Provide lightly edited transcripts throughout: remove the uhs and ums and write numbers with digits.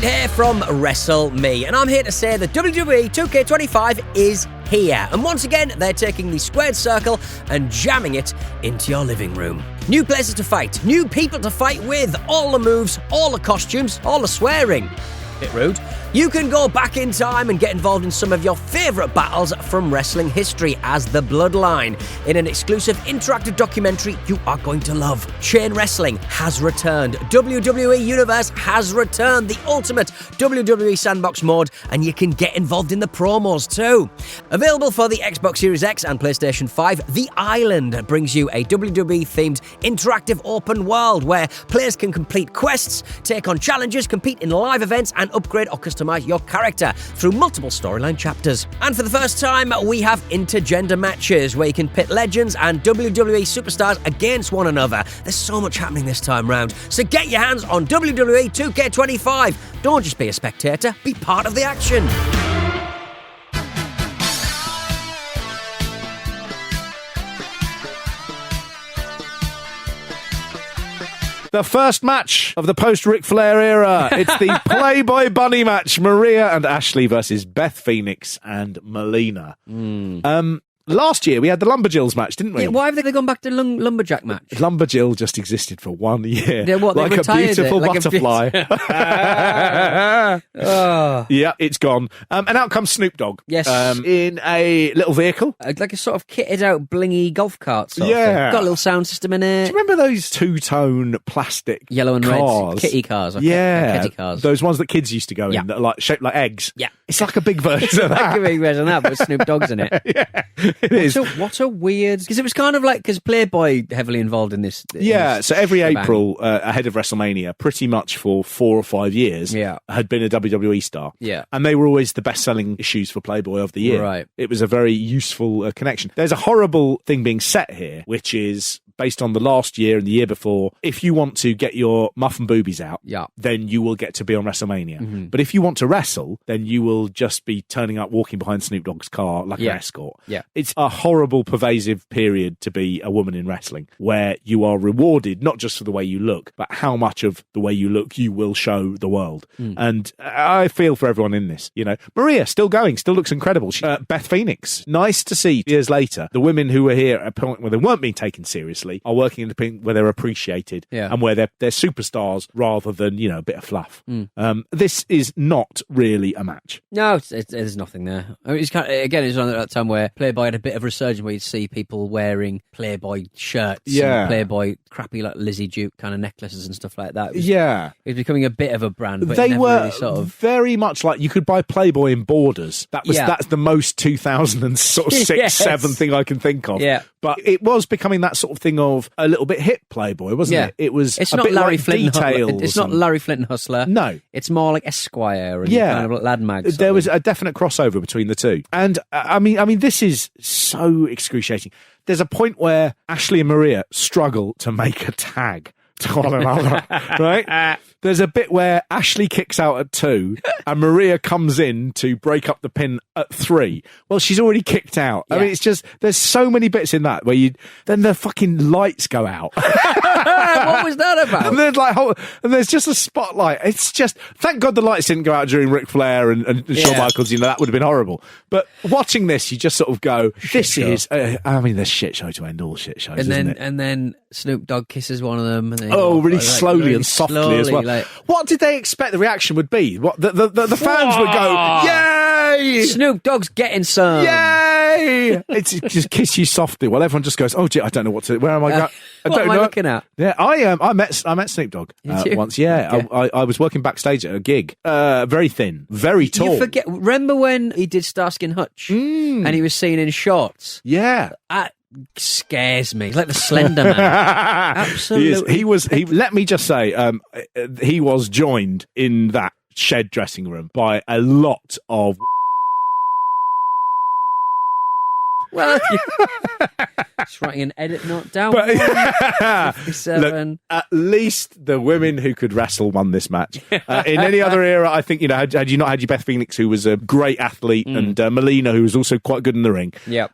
Pete here from Wrestle Me, and I'm here to say that WWE 2K25 is here. And once again, they're taking the squared circle and jamming it into your living room. New places to fight, new people to fight with, all the moves, all the costumes, all the swearing. Bit rude. You can go back in time and get involved in some of your favourite battles from wrestling history as The Bloodline in an exclusive interactive documentary you are going to love. Chain Wrestling has returned. WWE Universe has returned. The ultimate WWE Sandbox mode, and you can get involved in the promos too. Available for the Xbox Series X and PlayStation 5, The Island brings you a WWE-themed interactive open world where players can complete quests, take on challenges, compete in live events, and upgrade or customize your character through multiple storyline chapters. And for the first time, we have intergender matches where you can pit legends and WWE superstars against one another. There's so much happening this time round. So get your hands on WWE 2K25. Don't just be a spectator, be part of the action. The first match of the post-Ric Flair era. It's the Playboy Bunny match. Maria and Ashley versus Beth Phoenix and Melina. Last year, we had the Lumberjills match, didn't we? Yeah, why have they gone back to Lumberjack match? Lumberjill just existed for 1 year. Yeah, what, like a beautiful butterfly. Oh. Yeah, it's gone. And out comes Snoop Dogg. Yes. In a little vehicle. Like a sort of kitted out blingy golf cart sort of Yeah. thing. Got a little sound system in it. Do you remember those two-tone plastic Yellow and cars? red kitty cars. Or Yeah. kitty cars. Those ones that kids used to go in Yeah. that are like shaped like eggs. Yeah. It's like a big version of Like that. a big version of that, but Snoop Dogg's in it. Yeah, it is. What a weird... Because it was kind of like... Because Playboy heavily involved in this... Yeah, so every shebang. April ahead of WrestleMania, pretty much for 4 or 5 years, Yeah. had been a WWE star. Yeah. And they were always the best-selling issues for Playboy of the year. Right. It was a very useful connection. There's a horrible thing being set here, which is based on the last year and the year before. If you want to get your muffin boobies out, Yeah. then you will get to be on WrestleMania. But if you want to wrestle, then you will just be turning up, walking behind Snoop Dogg's car like an escort. Yeah. It's a horrible, pervasive period to be a woman in wrestling, where you are rewarded not just for the way you look, but how much of the way you look you will show the world. And I feel for everyone in this. You know, Maria still going, still looks incredible. Beth Phoenix, nice to see years later the women who were here at a point where they weren't being taken seriously are working in a point where they're appreciated and where they're superstars rather than, you know, a bit of fluff. This is not really a match. No, there's nothing there. I mean, it's kind of, again, it's around that time where Playboy had a bit of resurgence where you'd see people wearing Playboy shirts, and Playboy crappy like Lizzie Duke kind of necklaces and stuff like that. It was becoming a bit of a brand. But They it never were really sort of... very much like you could buy Playboy in Borders. That's the most 2006, Yes. 7 thing I can think of. Yeah. But it was becoming that sort of thing of a little bit hip Playboy, wasn't it? It was It's a not bit Larry like Flint. Details. It's not and- Larry Flint Hustler. No. It's more like Esquire and kind of like Lad Mag. There was a definite crossover between the two. And I mean, this is so excruciating. There's a point where Ashley and Maria struggle to make a tag to one another, right? There's a bit where Ashley kicks out at 2 and Maria comes in to break up the pin at 3. Well, she's already kicked out. I mean, it's just, there's so many bits in that where then the fucking lights go out. What was that about? And there's and there's just a spotlight. It's just, thank God the lights didn't go out during Ric Flair and Shawn Michaels. You know, that would have been horrible. But watching this, you just sort of go, this is, I mean, there's shit show to end all shit shows, isn't it? And then Snoop Dogg kisses one of them. And then really slowly and softly as well. What did they expect the reaction would be? What the fans would go, yay! Snoop Dogg's getting some. Yay! It's just kiss you softly. Well, everyone just goes, oh, gee, I don't know what to. Where am I going? What am I looking at? Yeah, I met Snoop Dogg once. Yeah, okay. I was working backstage at a gig. Very thin, very tall. You forget? Remember when he did Starsky and Hutch and he was seen in shorts? Yeah. That scares me. He's like the Slender Man. Absolutely. He was. Let me just say, he was joined in that shed dressing room by a lot of. Well, just writing an edit note down. 57. Look, at least the women who could wrestle won this match. In any other era, I think, you know, had you not had your Beth Phoenix, who was a great athlete, and Melina, who was also quite good in the ring,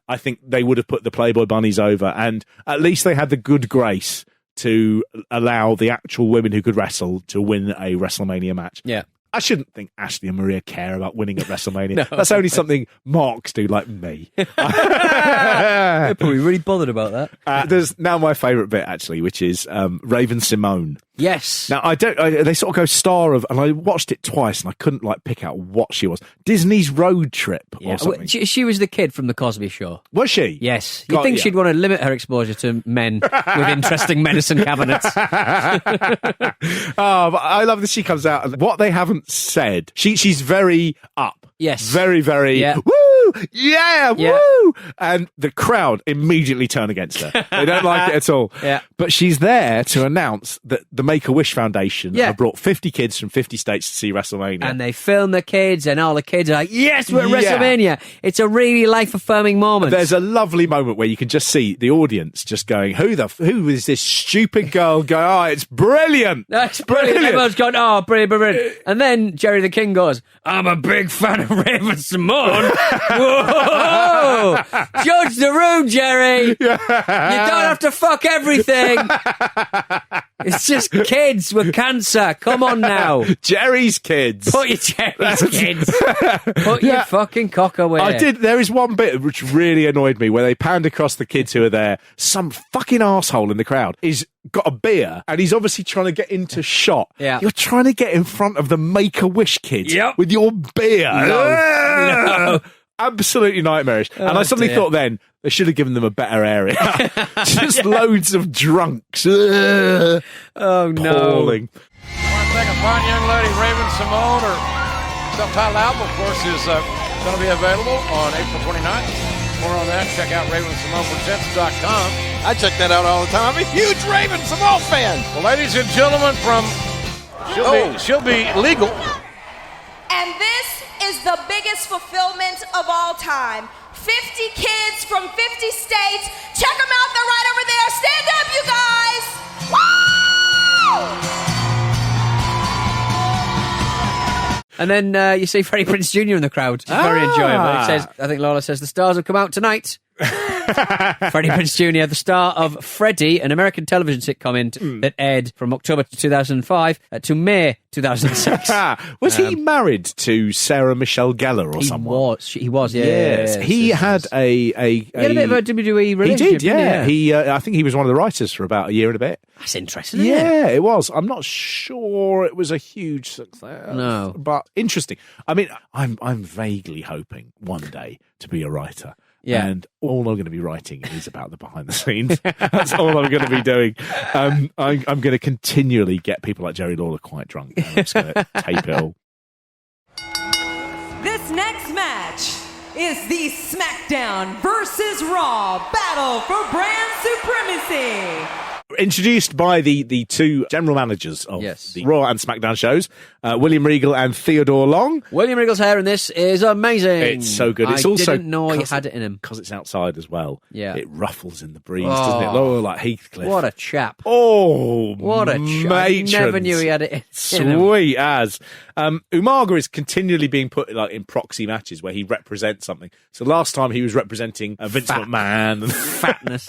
I think they would have put the Playboy Bunnies over, and at least they had the good grace to allow the actual women who could wrestle to win a WrestleMania match. Yeah. I shouldn't think Ashley and Maria care about winning at WrestleMania. No. That's only something Marks do, like me. They're probably really bothered about that. There's now my favourite bit, actually, which is Raven Simone. Yes. Now, they sort of go star of, and I watched it twice and I couldn't pick out what she was. Disney's Road Trip or something. She was the kid from The Cosby Show. Was she? Yes. You'd think she'd want to limit her exposure to men with interesting medicine cabinets. But I love that she comes out and what they haven't said. She's very up. Yes. Very, very, woo! Yeah, woo! And the crowd immediately turn against her. They don't like it at all. Yeah. But she's there to announce that the Make-A-Wish Foundation have brought 50 kids from 50 states to see WrestleMania. And they film the kids, and all the kids are like, yes, we're at WrestleMania. It's a really life-affirming moment. There's a lovely moment where you can just see the audience just going, who is this stupid girl going, oh, it's brilliant. That's brilliant. Everyone's gone, oh, brilliant, brilliant. And then Jerry the King goes, I'm a big fan of Raven Simone. Whoa! Judge the room, Jerry. You don't have to fuck everything. It's just kids with cancer. Come on now. Jerry's kids. Put your Jerry's kids. Put your fucking cock away. There is one bit which really annoyed me where they panned across the kids who are there. Some fucking arsehole in the crowd is got a beer and he's obviously trying to get into shot. Yeah. You're trying to get in front of the Make-A-Wish kids with your beer. No. Absolutely nightmarish. And I suddenly thought then they should have given them a better area. Just loads of drunks. Oh, no. Appalling. Want to thank a fine young lady, Raven Simone. Her self-titled album, of course, is going to be available on April 29th. More on that, check out RavenSimonePresents.com. I check that out all the time. I'm a huge Raven Simone fan. Well, ladies and gentlemen, she'll be legal. And this is the biggest fulfillment of all time. 50 kids from 50 states. Check them out. They're right over there. Stand up, you guys. Woo! And then you see Freddie Prinze Jr. in the crowd. It's very enjoyable. It says, I think Lola says, the stars have come out tonight. Freddie Prinze Jr., the star of Freddie, an American television sitcom that aired from October 2005 to May 2006. Was he married to Sarah Michelle Gellar or someone? He was, yeah. Yes. He had he had a bit of a WWE relationship. He did, yeah. I think he was one of the writers for about a year and a bit. That's interesting, isn't it? It was. I'm not sure it was a huge success. No. But interesting. I mean, I'm vaguely hoping one day to be a writer. Yeah. And all I'm going to be writing is about the behind the scenes. That's all I'm going to be doing. I'm going to continually get people like Jerry Lawler quite drunk. And I'm just going to tape it all. This next match is the SmackDown versus Raw Battle for Brand Supremacy. Introduced by the two general managers of the Raw and SmackDown shows, William Regal and Theodore Long. William Regal's hair in this is amazing. It's so good. It's I also didn't know he had it in him. Because it's outside as well. Yeah. It ruffles in the breeze, doesn't it? Oh, like Heathcliff. What a chap. Oh, what a chap. I never knew he had it in Sweet as. Umaga is continually being put in proxy matches where he represents something. So last time he was representing Vince McMahon. And fatness.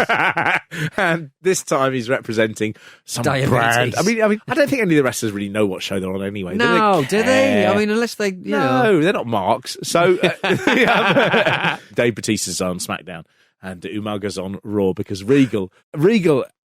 And this time he's representing some diabetes. Brand. I mean, I don't think any of the wrestlers really know what show they're on anyway. No, do they? I mean, unless they, you know. They're not marks. So Dave Batista's on SmackDown and Umaga's on Raw because Regal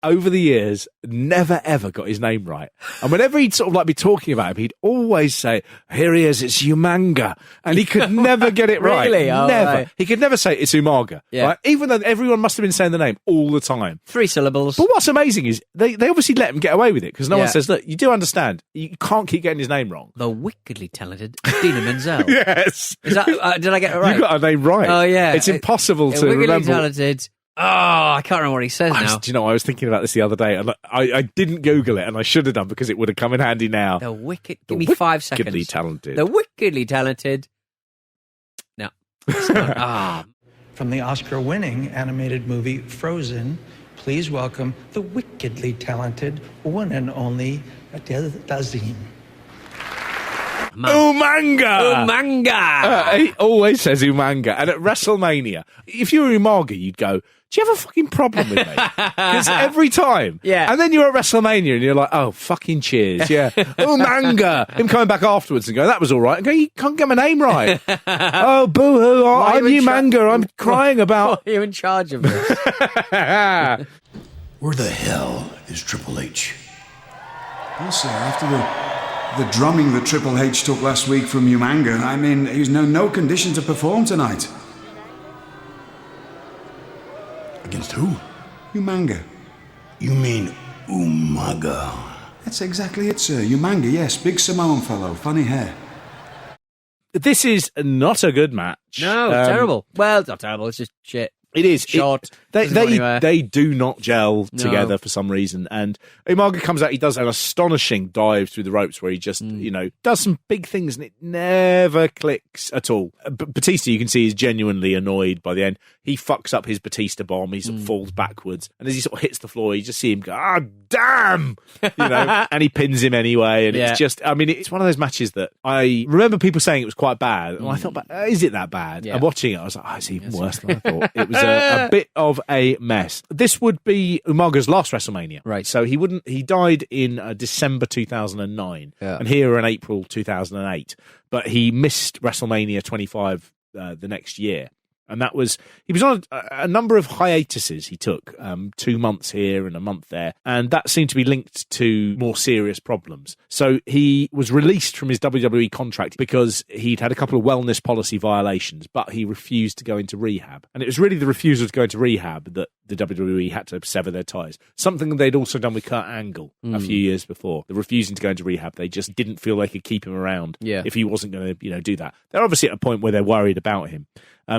over the years never ever got his name right, and whenever he'd sort of be talking about him, he'd always say, "Here he is, it's Umanga," and he could never get it right. Really? Oh, never. right. He could never say it's Umaga. Yeah. Right? Even though everyone must have been saying the name all the time. 3 syllables. But what's amazing is they obviously let him get away with it because no one says, "Look, you do understand, you can't keep getting his name wrong." The wickedly talented Dina Menzel. Yes. Is that? Did I get it right? You got her name right. Oh yeah. It's impossible to wickedly remember. Talented. Oh, I can't remember what he says now. Do you know, I was thinking about this the other day, and I didn't Google it, and I should have done because it would have come in handy now. Give me 5 seconds. Wickedly talented. The wickedly talented. No. From the Oscar-winning animated movie Frozen, please welcome the wickedly talented one and only Adele Dazeem. Umanga! He always says Umanga. And at WrestleMania, if you were Umaga, you'd go, do you have a fucking problem with me? Because every time. Yeah. And then you're at WrestleMania and you're like, oh, fucking cheers. Yeah. Umanga. Him coming back afterwards and go, that was all right. And go, you can't get my name right. Oh, boo-hoo. I'm Umanga. I'm crying about... You're in charge of this. Where the hell is Triple H? Well, sir, after the drumming that Triple H took last week from Umanga, I mean, he's no condition to perform tonight. Against who? Umanga. You mean Umaga? That's exactly it, sir. Umanga, yes. Big Samoan fellow, funny hair. This is not a good match. No, terrible. Well, it's not terrible. It's just shit. It is. Short. They do not gel together for some reason. And Umaga comes out, he does an astonishing dive through the ropes where he just, does some big things and it never clicks at all. Batista, you can see, is genuinely annoyed by the end. He fucks up his Batista bomb. He sort of falls backwards. And as he sort of hits the floor, you just see him go, damn! And he pins him anyway. And it's just, it's one of those matches that I remember people saying it was quite bad. And I thought, is it that bad? Yeah. And watching it, I was like, it's even worse than I thought. It was a bit of a mess. This would be Umaga's last WrestleMania. Right. So he died in December 2009 and here in April 2008. But he missed WrestleMania 25 the next year. And he was on a number of hiatuses he took, 2 months here and a month there. And that seemed to be linked to more serious problems. So he was released from his WWE contract because he'd had a couple of wellness policy violations, but he refused to go into rehab. And it was really the refusal to go into rehab that the WWE had to sever their ties. Something they'd also done with Kurt Angle a few years before. The refusing to go into rehab, they just didn't feel they could keep him around if he wasn't going to, do that. They're obviously at a point where they're worried about him.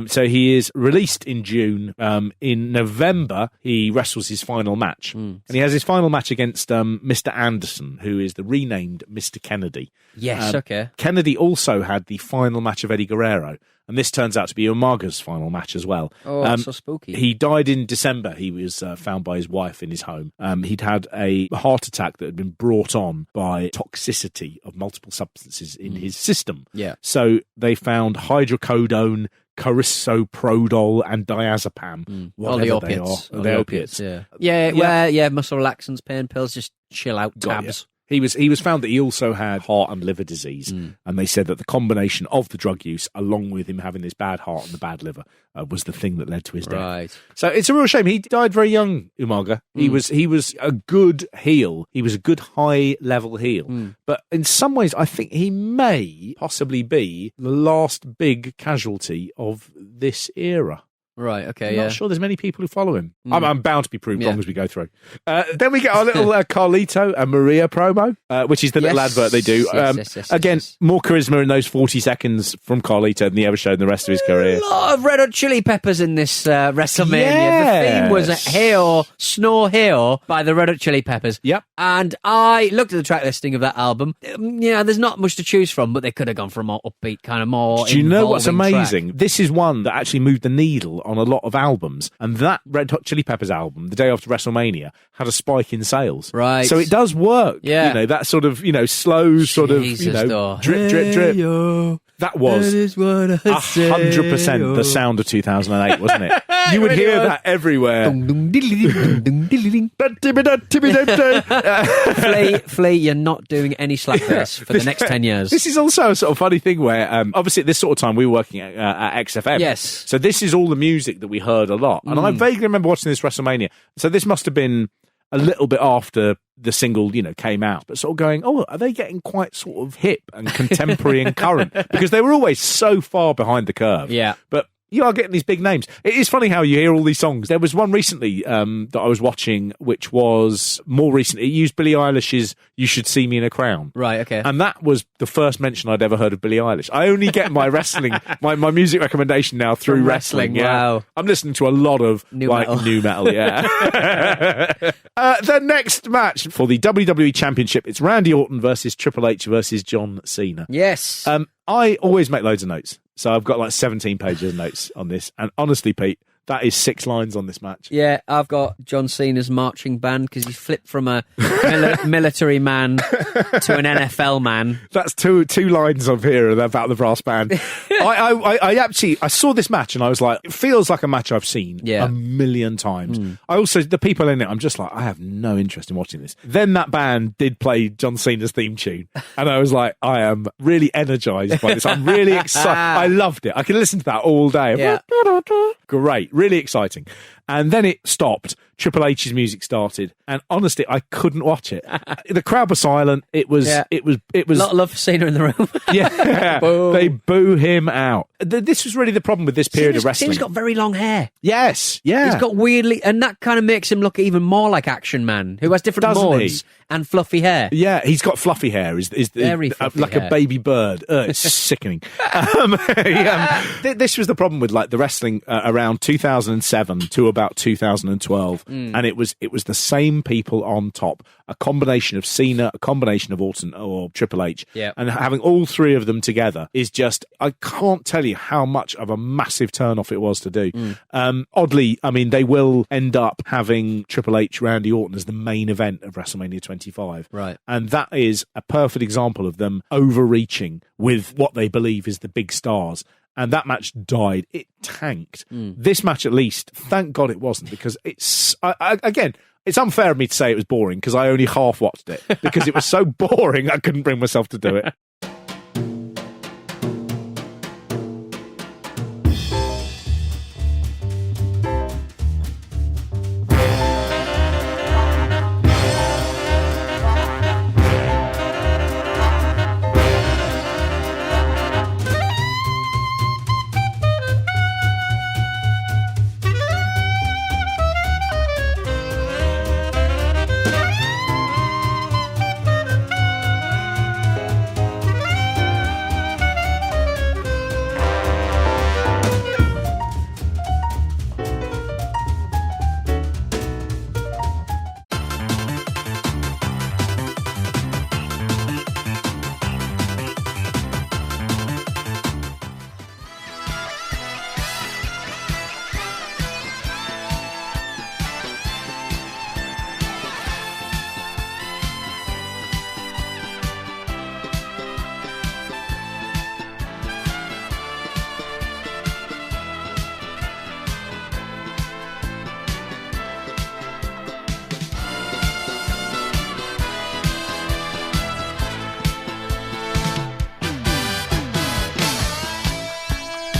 So he is released in June. In November, he wrestles his final match. And he has his final match against Mr. Anderson, who is the renamed Mr. Kennedy. Yes, okay. Kennedy also had the final match of Eddie Guerrero. And this turns out to be Umaga's final match as well. Oh, so spooky. He died in December. He was found by his wife in his home. He'd had a heart attack that had been brought on by toxicity of multiple substances in his system. Yeah. So they found hydrocodone, carisoprodol, and diazepam. All the opiates. The opiates. Yeah, muscle relaxants, pain pills, just chill out tabs. He was found that he also had heart and liver disease, and they said that the combination of the drug use, along with him having this bad heart and the bad liver, was the thing that led to his death. Right. So it's a real shame. He died very young, Umaga. He was a good heel. He was a good high level heel. But in some ways, I think he may possibly be the last big casualty of this era. Right, okay, I'm not sure there's many people who follow him. I'm bound to be proved wrong as we go through. Then we get our little Carlito and Maria promo, which is the little advert they do. Again, more charisma in those 40 seconds from Carlito than he ever showed in the rest of his career. A lot of Red Hot Chili Peppers in this WrestleMania. Yes. The theme was Hey-O, Snow Hey-O by the Red Hot Chili Peppers. Yep. And I looked at the track listing of that album. There's not much to choose from, but they could have gone for a more upbeat, kind of more Do you know what's involving amazing? track. This is one that actually moved the needle on a lot of albums, and that Red Hot Chili Peppers album, the day after WrestleMania, had a spike in sales. Right. So it does work. Yeah. That sort of, slow sort of, drip, drip, drip. That was 100% the sound of 2008, wasn't it? You would hear that everywhere. Flea, you're not doing any slap bass for the next 10 years. This is also a sort of funny thing where, obviously at this sort of time we were working at XFM. Yes. So this is all the music that we heard a lot. And I vaguely remember watching this WrestleMania. So this must have been a little bit after the single, came out, but sort of going, are they getting quite sort of hip and contemporary and current? Because they were always so far behind the curve. Yeah. But you are getting these big names. It is funny how you hear all these songs. There was one recently that I was watching, which was more recent. It used Billie Eilish's You Should See Me in a Crown. Right, okay. And that was the first mention I'd ever heard of Billie Eilish. I only get my wrestling, my music recommendation now through wrestling. Yeah. Wow. I'm listening to a lot of new metal, yeah. The next match for the WWE Championship, it's Randy Orton versus Triple H versus John Cena. Yes. I always make loads of notes. So I've got like 17 pages of notes on this. And honestly, Pete, That is 6 lines on this match. Yeah, I've got John Cena's marching band because he flipped from a military man to an NFL man. That's two lines of here about the brass band. I saw this match and I was like, it feels like a match I've seen a million times. I also, the people in it, I'm just like, I have no interest in watching this. Then that band did play John Cena's theme tune and I was like, I am really energized by this. I'm really excited. I loved it. I can listen to that all day. Yeah. Great, really exciting. And then it stopped. Triple H's music started, and honestly, I couldn't watch it. The crowd was silent. It was. A lot of love for Cena in the room. Yeah, they boo him out. This was really the problem with this period of wrestling. Cena's got very long hair. Yes, yeah. He's got weirdly, and that kind of makes him look even more like Action Man, who has different modes and fluffy hair. Yeah, he's got fluffy hair. Is very fluffy like hair. A baby bird. It's sickening. This was the problem with like the wrestling around 2007 to about 2012, and it was the same people on top. A combination of Cena, a combination of Orton or Triple H, and having all three of them together is just, I can't tell you how much of a massive turn-off it was to do. Oddly, I mean, they will end up having Triple H, Randy Orton as the main event of WrestleMania 25. Right. And that is a perfect example of them overreaching with what they believe is the big stars. And that match died. It tanked. This match, at least, thank God it wasn't, because it's, again, it's unfair of me to say it was boring because I only half watched it because it was so boring I couldn't bring myself to do it.